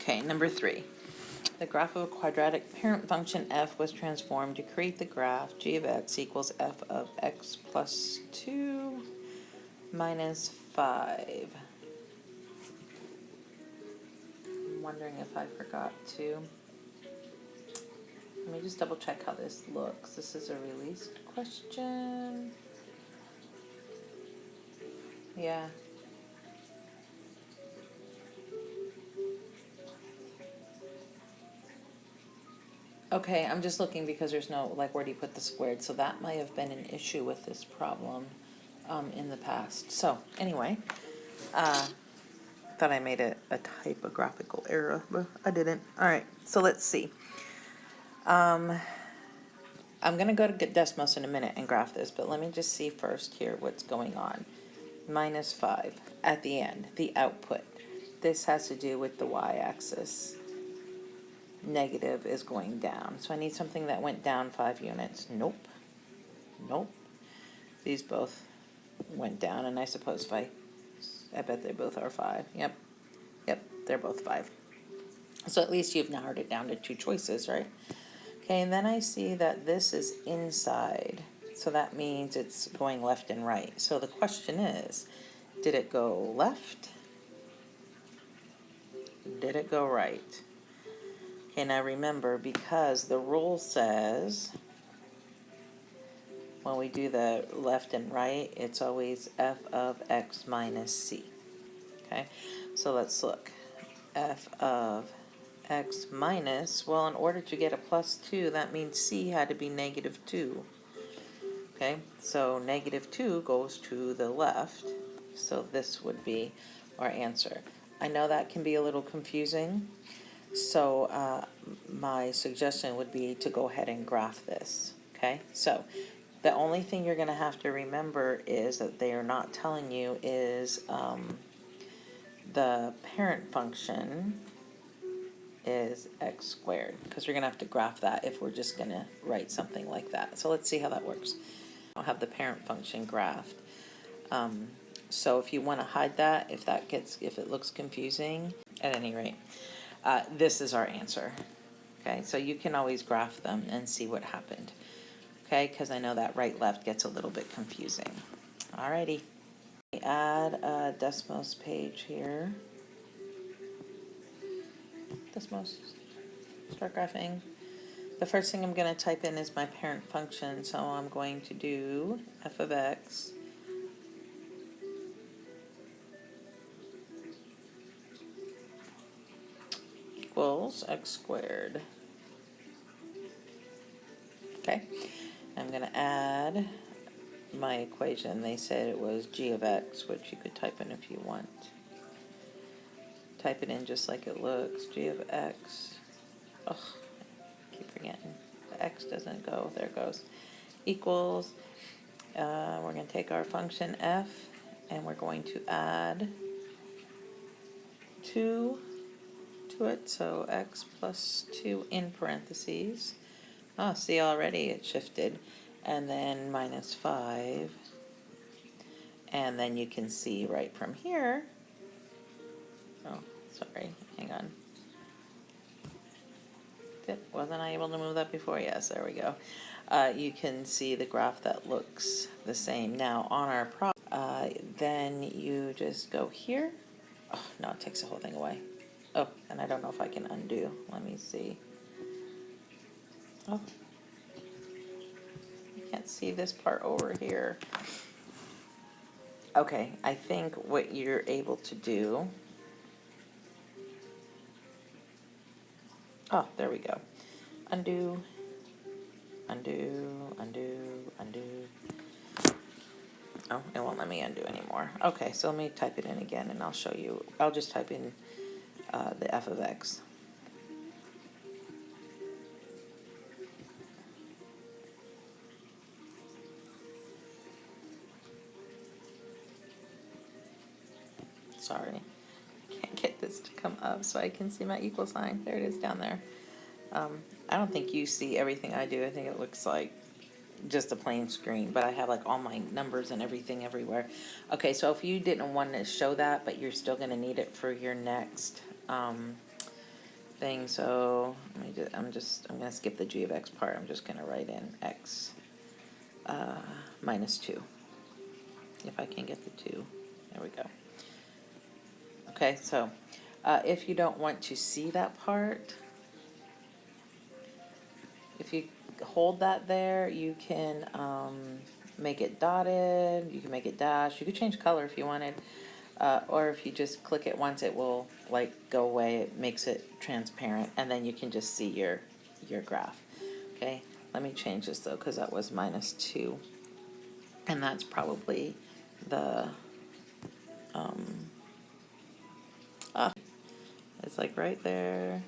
Okay, number 3. The graph of a quadratic parent function f was transformed to create the graph g of x equals f of x plus 2 minus 5. I'm wondering if I forgot to. Let me just double check how this looks. This is a released question. Yeah. Okay, I'm just looking because there's no, like, where do you put the squared? So that might have been an issue with this problem in the past. So, anyway, thought I made a typographical error, but I didn't. All right, so let's see. I'm going to go to Desmos in a minute and graph this, but let me just see first here what's going on. Minus 5 at the end, the output. This has to do with the y-axis. Negative is going down. So I need something that went down 5 units. Nope. Nope. These both went down, and I suppose if I bet they both are 5. Yep. Yep, they're both 5. So at least you've narrowed it down to 2 choices, right? Okay, and then I see that this is inside. So that means it's going left and right. So the question is, did it go left? Did it go right? Okay, now remember, because the rule says when we do the left and right, it's always f of x minus c. Okay, so let's look. F of x minus, well, in order to get a plus 2, that means c had to be negative 2. Okay, so negative 2 goes to the left, so this would be our answer. I know that can be a little confusing, so my suggestion would be to go ahead and graph this. Okay, so the only thing you're going to have to remember is that they are not telling you is the parent function is x squared, because you're going to have to graph that if we're just going to write something like that. So let's see how that works. I'll have the parent function graphed. So if you want to hide that, if it looks confusing, at any rate, this is our answer. Okay, so you can always graph them and see what happened. Okay, because I know that right-left gets a little bit confusing. Alrighty. Add a Desmos page here. Desmos, start graphing. The first thing I'm going to type in is my parent function, so I'm going to do f of x equals x squared. Okay, I'm going to add my equation. They said it was g of x, which you could type in if you want. Type it in just like it looks, g of x. Ugh, I keep forgetting. The x doesn't go, there it goes. Equals, we're going to take our function f, and we're going to add 2 to it, so x plus 2 in parentheses. Oh, see, already it shifted. And then minus 5. And then you can see right from here. Oh, sorry, hang on. Wasn't I able to move that before? Yes, there we go. You can see the graph that looks the same. Now, on our problem, then you just go here. Oh, no, it takes the whole thing away. Oh, and I don't know if I can undo. Let me see. Oh, you can't see this part over here. Okay, I think what you're able to do... Oh, there we go. Undo, undo, undo, undo. Oh, it won't let me undo anymore. Okay, so let me type it in again and I'll show you. I'll just type in the f of x. Sorry, can't get this to come up so I can see my equal sign. There it is down there. I don't think you see everything I do. I think it looks like just a plain screen, but I have like all my numbers and everything everywhere. Okay, so if you didn't want to show that, but you're still going to need it for your next thing, so I'm gonna skip the g of x part. I'm just gonna write in x minus 2. If I can get the 2. There we go. Okay, so if you don't want to see that part, if you hold that there, you can make it dotted, you can make it dashed, you could change color if you wanted, or if you just click it once, it will like go away, it makes it transparent, and then you can just see your graph. Okay, let me change this though, because that was minus 2, and that's probably the, it's like right there.